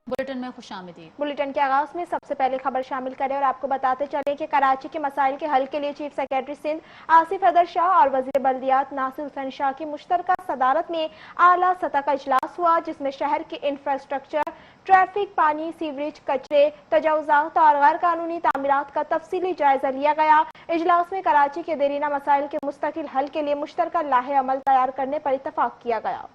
Bulletin में खुशामदीद। Bulletin के आगाज में सबसे पहले खबर शामिल करें और आपको बताते चले कि कराची के मसाइल के हल के लिए चीफ सेक्रेटरी सिंध आसिफ हैदर शाह और वजीर बल्दियात नासिर हुसैन शाह की मुश्तरका सदारत में आला सतह का इजलास हुआ, जिसमें शहर के इंफ्रास्ट्रक्चर, ट्रैफिक, पानी, सीवरेज, कचरे, तजावुजात और गैर कानूनी तामीरात का तफसीली जायजा लिया गया। इजलास में कराची के देरीना मसाइल के मुस्तकिल हल के लिए मुश्तरका लाहे अमल तैयार करने पर इत्तफाक किया गया।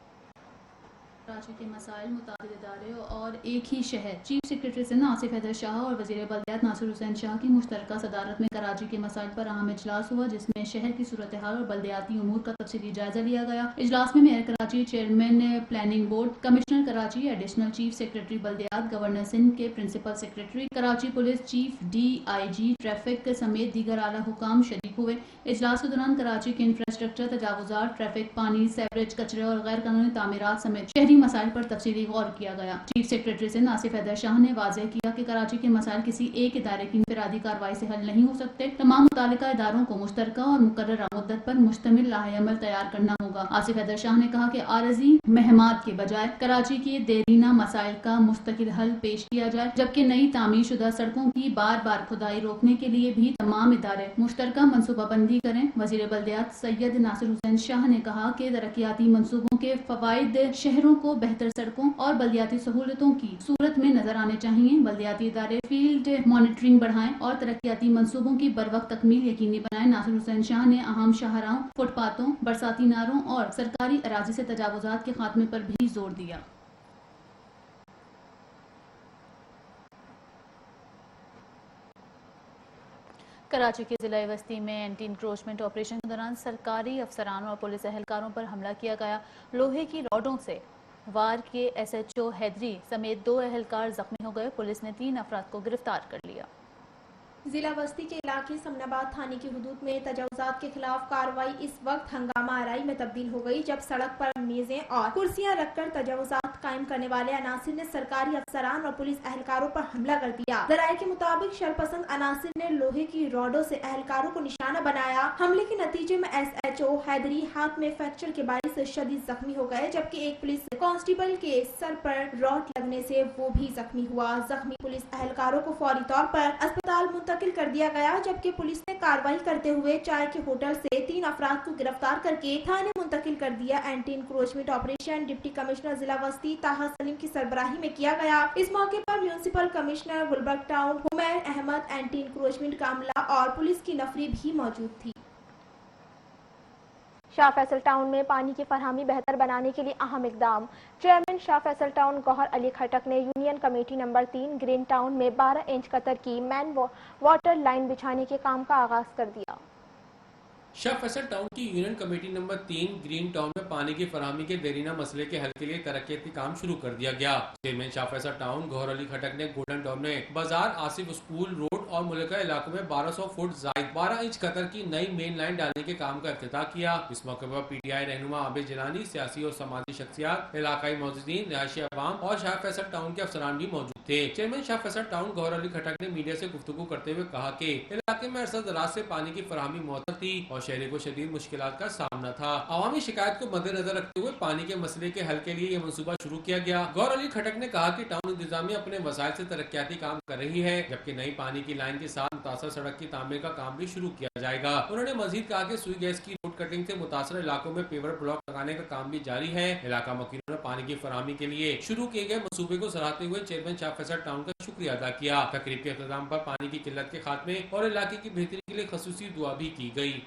कराची के मसाइल, मुताबिद इदारे और एक ही शहर। चीफ सेक्रेटरी सिंध आसिफ हैदर शाह और वजीर बल्दियात नासिर हुसैन शाह की मुश्तरका सदारत में कराची के मसाइल पर अहम इजलास हुआ, जिसमें शहर की सूरत हाल और बल्दियाती उमूर का तफसीली जायजा लिया गया। इजलास में mayor Karachi, chairman planning board, commissioner Karachi, additional chief secretary बल्दियात, गवर्नर सिंध के principal secretary, Karachi police chief, DIG traffic समेत दीगर आला हुकाम शरीक हुए। इजलास के दौरान कराची के इंफ्रास्ट्रक्चर, तजावुजात, ट्रैफिक, पानी, सेवरेज, कचरे और गैर कानूनी तामीरात समेत शहरी मसाइल पर तफसीली गौर किया गया। चीफ सेक्रेटरी सिंध आसिफ हैदर शाह ने वाज़ेह किया कि कराची के मसाइल किसी एक इदारे की इंफरादी कार्रवाई से हल नहीं हो सकते। तमाम मुतालिका इदारों को मुश्तरका और मुकर्ररा मुद्दत पर मुश्तमिल लाहे अमल तैयार करना होगा। आसिफ हैदर शाह ने कहा कि आरजी महमात के बजाय कराची के देरीना मसाइल का मुस्तकिल हल पेश किया जाए, जबकि नई तामीर शुदा सड़कों की बार बार खुदाई रोकने के लिए भी तमाम इदारे मुश्तरका मनसूबाबंदी करें। वजीर बल्दियात सैयद नासिर हुसैन शाह ने कहा कि तरक्याती मनसूबों के फवाइद शहरों को बेहतर सड़कों और बल्दियाती सहूलतों की सूरत में नजर आने चाहिए। बल्दियाती इदारे फील्ड मॉनिटरिंग बढ़ाएं और तरक्याती मनसूबों की बरवक्त तकमील यकीनी बनाएं। नासिर हुसैन शाह ने अहम शाहराहों, फुटपाथों, बरसाती नारों और सरकारी अराजी से तजावुजात के खात्मे पर भी जोर दिया। कराची के जिला वस्ती में एंटी इंक्रोचमेंट ऑपरेशन के दौरान सरकारी अफसरान और पुलिस एहलकारों पर हमला किया गया। लोहे की रॉडों से वार के SHO हैदरी समेत 2 एहलकार जख्मी हो गए। पुलिस ने 3 अफराद को गिरफ्तार कर लिया। जिला बस्ती के इलाके समनाबाद थाने की हुदूद में तजावुजात के खिलाफ कार्रवाई इस वक्त हंगामा आराई में तब्दील हो गई, जब सड़क पर मेजें और कुर्सियां रखकर तजावुजात कायम करने वाले अनासिर ने सरकारी अफसरान और पुलिस एहलकारों पर हमला कर दिया। जराये के मुताबिक शरपसंद अनासिर ने लोहे की रॉडों से एहलकारों को निशाना बनाया। हमले के नतीजे में SHO हैदरी हाथ में फ्रैक्चर के बाइस शदीद जख्मी हो गए, जबकि एक पुलिस कांस्टेबल के सर पर रॉड लगने से वो भी जख्मी हुआ। जख्मी पुलिस एहलकारों को फौरी तौर पर अस्पताल मुंतकिल कर दिया गया, जबकि पुलिस ने कार्रवाई करते हुए चाय के होटल से 3 अफराद को गिरफ्तार करके थाने मुंतकिल कर दिया। Anti encroachment operation deputy commissioner जिला वस्ती ताहा सलीम की सरबराही में किया गया। इस मौके पर municipal commissioner Gulberg town Humair Ahmed, anti encroachment का अमला और पुलिस की नफरी भी मौजूद थी। शाह फैसल टाउन में पानी की फरहमी बेहतर बनाने के लिए अहम इकदाम। चेयरमैन शाह फैसल टाउन गौहर अली खटक ने union committee number 3 green town में 12 इंच कतर की मैन वाटर लाइन बिछाने के काम का आगाज कर दिया। शाह फैसल टाउन की union committee number 3 green town में पानी की फरहमी के देरीना मसले के हल के लिए तरक्याती काम शुरू कर दिया गया। चेयरमैन शाह फैसल टाउन गौहर अली खटक ने गोल्डन टाउन में बाजार, आसिफ स्कूल रोड और मुल्का इलाकों में 1200 फुट जायद 12 इंच कतर की नई मेन लाइन डालने के काम का इफ्तिताह किया। इस मौके पर PTI रहनुमा आबिद जिलानी, सियासी और समाजी शख्सियात, इलाकाई मौजूदीन, रिहायशी अवाम और शाह फैसल टाउन के अफसरान भी मौजूद थे। चेयरमैन शाह फैसल टाउन गौहर अली खटक ने मीडिया से गुफ्तगू करते हुए कहा कि इलाके में अरसा दराज से पानी की फरहमी मुअत्तल थी और शहरी को शदीद मुश्किलात का सामना था। अवामी शिकायत को मद्देनजर रखते हुए पानी के मसले के हल के लिए ये मंसूबा शुरू किया गया। गौहर अली खटक ने कहा कि टाउन इंतजामिया अपने वसाइल से तरक्याती काम कर रही है, जबकि नई पानी की लाइन के साथ मुतासर सड़क की तामीर का काम भी शुरू किया जाएगा। उन्होंने मजीद कहा कि सुई गैस की रोड कटिंग से मुतासर इलाकों में पेवर ब्लॉक लगाने का काम भी जारी है। इलाका मकीनों ने पानी की फरहमी के लिए शुरू किए गए मंसूबे को सराहते हुए चेयरमैन शाह फैसल टाउन का शुक्रिया अदा किया। तकरीब के इख्तिताम पर पानी की किल्लत के खात्मे और इलाके की बेहतरी के लिए खसूसी दुआ भी की गई।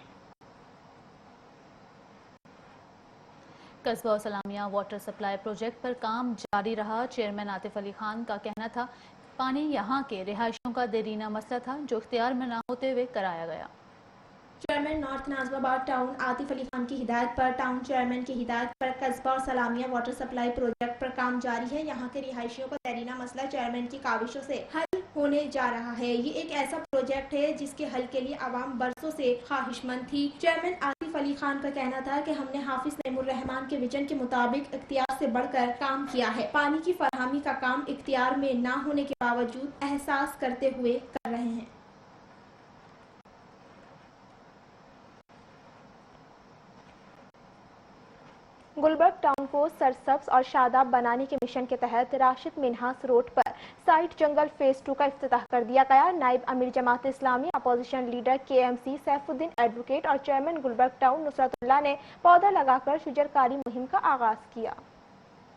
कस्बा और सलामिया वाटर सप्लाई प्रोजेक्ट पर काम जारी रहा। चेयरमैन आतिफ अली खान का कहना था पानी यहाँ के रिहायशियों का देरीना मसला था, जो इख्तियार में न होते हुए कराया गया। Chairman north Najmabad town Atif Ali Khan की हिदायत पर टाउन चेयरमैन की हिदायत पर कस्बा और सलामिया वाटर सप्लाई प्रोजेक्ट पर काम जारी है। यहाँ के रिहायशियों का देरीना मसला चेयरमैन की काविशों से हल होने जा रहा है। ये एक ऐसा प्रोजेक्ट है जिसके हल के लिए आवाम बरसों से ख्वाहिशमंद थी। चेयरमैन आतिफ अली खान का कहना था कि हमने हाफिज नईमुर रहमान के विजन के मुताबिक इख्तियार से बढ़कर काम किया है। पानी की फरहमी का काम इख्तियार में न होने के बावजूद एहसास करते हुए कर रहे हैं। گلبرگ ٹاؤن کو سرسبز اور شاداب بنانے کے مشن کے تحت راشد منہاس روڈ پر سائٹ جنگل فیز 2 کا افتتاح کر دیا گیا۔ نائب امیر جماعت اسلامی اپوزیشن لیڈر KMC سیف الدین ایڈوکیٹ اور چیئرمین گلبرگ ٹاؤن نصرت اللہ نے پودا لگا کر شجرکاری مہم کا آغاز کیا۔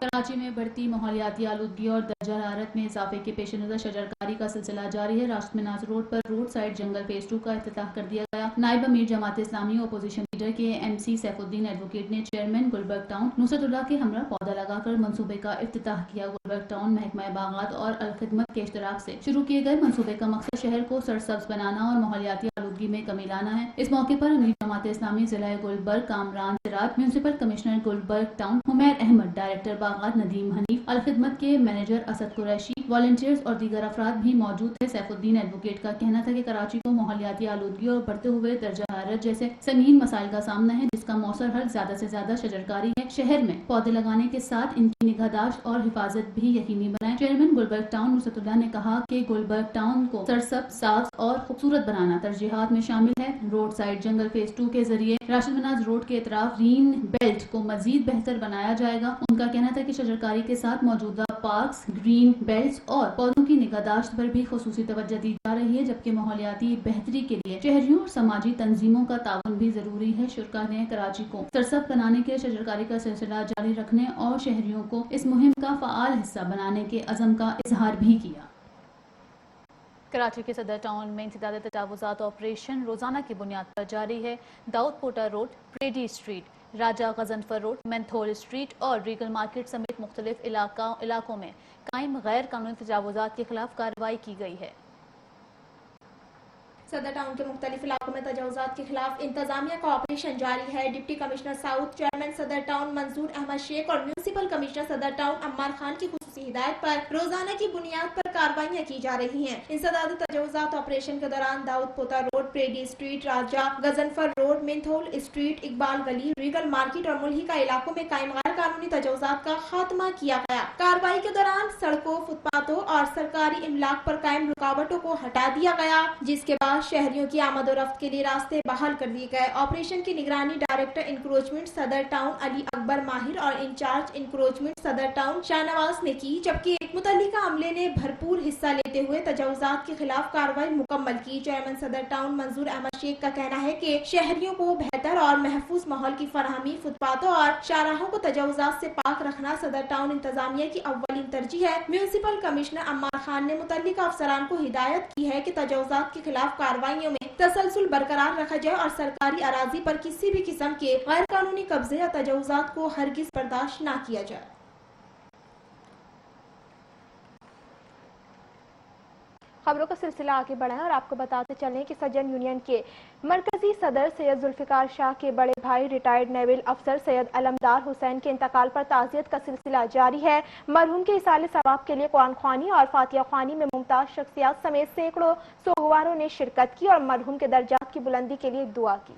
کراچی میں بڑھتی ماحولیاتی آلودگی اور درجہ حرارت میں اضافے کے پیش نظر شجرکاری کا سلسلہ جاری ہے۔ راشد منہاس روڈ پر روڈ سائڈ جنگل فیز 2 کا افتتاح کر دیا گیا۔ نائب امیر جماعت اسلامی اپوزیشن لیڈر KMC سیف الدین ایڈوکیٹ نے چیئرمین گلبرگ ٹاؤن نصرت اللہ کے ہمراہ پودا لگا کر منصوبے کا افتتاح کیا۔ گلبرگ ٹاؤن محکمہ باغات اور الخدمت کے اشتراک سے شروع کیے گئے منصوبے کا مقصد شہر کو سرسبز بنانا اور ماحولیاتی آلودگی میں کمی لانا ہے۔ اس موقع پر امیر جماعت اسلامی ضلع Gulberg Kamran Siraj, municipal commissioner Gulberg town Humair Ahmed, director باغات ندیم حنیف، الخدمت کے مینیجر اسد قریشی، والنٹیئرز اور دیگر افراد بھی موجود تھے۔ سیف الدین ایڈوکیٹ کا کہنا تھا کہ کراچی کو ماحولیاتی آلودگی اور بڑھتے ہوئے درجہ حرارت جیسے سنگین مسائل کا سامنا ہے، جس کا مؤثر حل زیادہ سے زیادہ شجرکاری ہے۔ شہر میں پودے لگانے کے ساتھ ان کی نگہداشت اور حفاظت بھی یقینی بنائیں۔ چیئرمین گلبرگ ٹاؤن نصرت اللہ نے کہا کہ گلبرگ ٹاؤن کو سرسبز، صاف اور خوبصورت بنانا ترجیحات میں شامل ہے۔ روڈ سائڈ جنگل فیز 2 کے ذریعے راشد منہاس روڈ کے اطراف گرین بیلٹ کو مزید بہتر بنایا جائے گا۔ ان کا کہنا تھا کہ شجرکاری کے ساتھ موجودہ پارکس، گرین بیلٹس اور پودوں کی نگہداشت پر بھی خصوصی توجہ دی جا رہی ہے، جبکہ ماحولیاتی بہتری کے لیے شہریوں اور سماجی تنظیموں کا تعاون بھی ضروری ہے۔ شرکاء نے کراچی کو سرسبز بنانے کے شجرکاری کا سلسلہ جاری رکھنے اور شہریوں کو اس مہم کا فعال حصہ بنانے کے عزم کا اظہار بھی کیا۔ کراچی کے صدر ٹاؤن میں انسداد تجاوزات آپریشن روزانہ کی بنیاد پر جاری ہے۔ داؤد پورٹا روڈ، پریڈی اسٹریٹ، راجہ غضنفر روڈ، مینتھول اسٹریٹ اور ریگل مارکیٹ سمیت مختلف علاقوں میں قائم غیر قانونی تجاوزات کے خلاف کارروائی کی گئی ہے۔ صدر ٹاؤن کے مختلف علاقوں میں تجاوزات کے خلاف انتظامیہ کا آپریشن جاری ہے۔ ڈپٹی کمشنر ساؤتھ، چیئرمین صدر ٹاؤن منظور احمد شیخ اور میونسپل کمشنر صدر ٹاؤن عمار خان کی خصوصی ہدایت پر روزانہ کی بنیاد پر کارروائیاں کی جا رہی ہیں۔ انسداد تجاوزات آپریشن کے دوران داؤد پوتا روڈ، پریڈی اسٹریٹ، راجہ Ghazanfar road, menthol street, Iqbal گلی، ریگل مارکیٹ اور ملحقہ علاقوں میں قائم غیر قانونی تجاوزات کا خاتمہ کیا گیا۔ کارروائی کے دوران سڑکوں، فٹ پاتھوں اور سرکاری املاک پر قائم رکاوٹوں کو ہٹا دیا گیا، جس کے بعد شہریوں کی آمد و رفت کے لیے راستے بحال کر دیے گئے۔ آپریشن کی نگرانی ڈائریکٹر انکروچمنٹ صدر ٹاؤن علی اکبر ماہر اور انچارج انکروچمنٹ صدر ٹاؤن شاہ نواز نے کی، جبکہ متعلقہ عملے نے بھرپور حصہ لیتے ہوئے تجاوزات کے خلاف کارروائی مکمل کی۔ چیئرمین صدر ٹاؤن منظور احمد شیخ کا کہنا ہے کہ شہریوں کو بہتر اور محفوظ ماحول کی فراہمی، فٹ پاتھوں اور شاہراہوں کو تجاوزات سے پاک رکھنا صدر ٹاؤن انتظامیہ کی اولین ترجیح ہے۔ میونسپل کمشنر عمار خان نے متعلقہ افسران کو ہدایت کی ہے کہ تجاوزات کے خلاف کارروائیوں میں تسلسل برقرار رکھا جائے اور سرکاری اراضی پر کسی بھی قسم کے غیر قانونی قبضے یا تجاوزات کو ہرگز برداشت نہ کیا جائے۔ خبروں کا سلسلہ آگے بڑھائیں اور آپ کو بتاتے چلیں کہ سجن یونین کے مرکزی صدر سید ذوالفقار شاہ کے بڑے بھائی ریٹائرڈ نیول افسر سید علمدار حسین کے انتقال پر تعزیت کا سلسلہ جاری ہے۔ مرحوم کے ایصال ثواب کے لیے قرآن خوانی اور فاتحہ خوانی میں ممتاز شخصیات سمیت سینکڑوں سوگواروں نے شرکت کی اور مرحوم کے درجات کی بلندی کے لیے دعا کی۔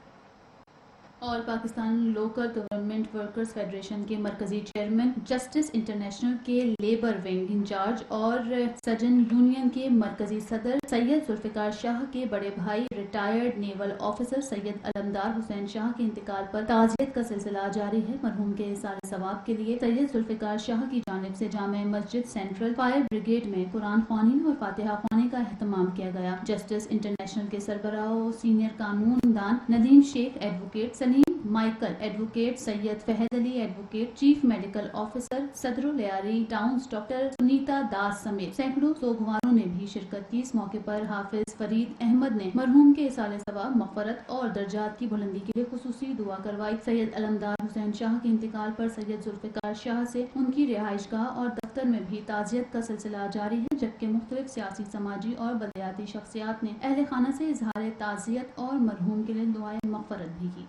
اور Pakistan local government workers federation کے مرکزی چیئرمین، جسٹس انٹرنیشنل کے لیبر ونگ انچارج اور سجن یونین کے مرکزی صدر سید ذوالفقار شاہ کے بڑے بھائی ریٹائرڈ نیول آفیسر سید علمدار حسین شاہ کے انتقال پر تعزیت کا سلسلہ جاری ہے۔ مرحوم کے ایصال ثواب کے لیے سید ذوالفقار شاہ کی جانب سے Jama Masjid central fire brigade میں قرآن خوانی اور فاتحہ خوانی کا اہتمام کیا گیا۔ جسٹس انٹرنیشنل کے سربراہ و سینئر قانون دان ندیم شیخ ایڈوکیٹ، سلیم مائیکل ایڈوکیٹ، سید فہد علی ایڈوکیٹ، چیف میڈیکل آفیسر صدر لیاری ٹاؤنز ڈاکٹر سنیتا داس سمیت سینکڑوں سوگواروں نے بھی شرکت کی۔ اس موقع پر حافظ فرید احمد نے مرحوم کے ایصال ثواب، مغفرت اور درجات کی بلندی کے لیے خصوصی دعا کروائی۔ سید علمدار حسین شاہ کے انتقال پر سید ذوالفقار شاہ سے ان کی رہائش گاہ اور دفتر میں بھی تعزیت کا سلسلہ جاری ہے، جبکہ مختلف سیاسی، سماجی اور بلدیاتی شخصیات نے اہل خانہ سے اظہار تعزیت اور مرحوم کے لیے دعائے مغفرت بھی کی۔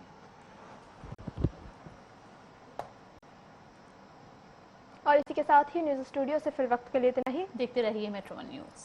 اور اسی کے ساتھ ہی نیوز اسٹوڈیو سے فی الوقت کے لیے اتنا ہی۔ دیکھتے رہیے میٹرو ون نیوز۔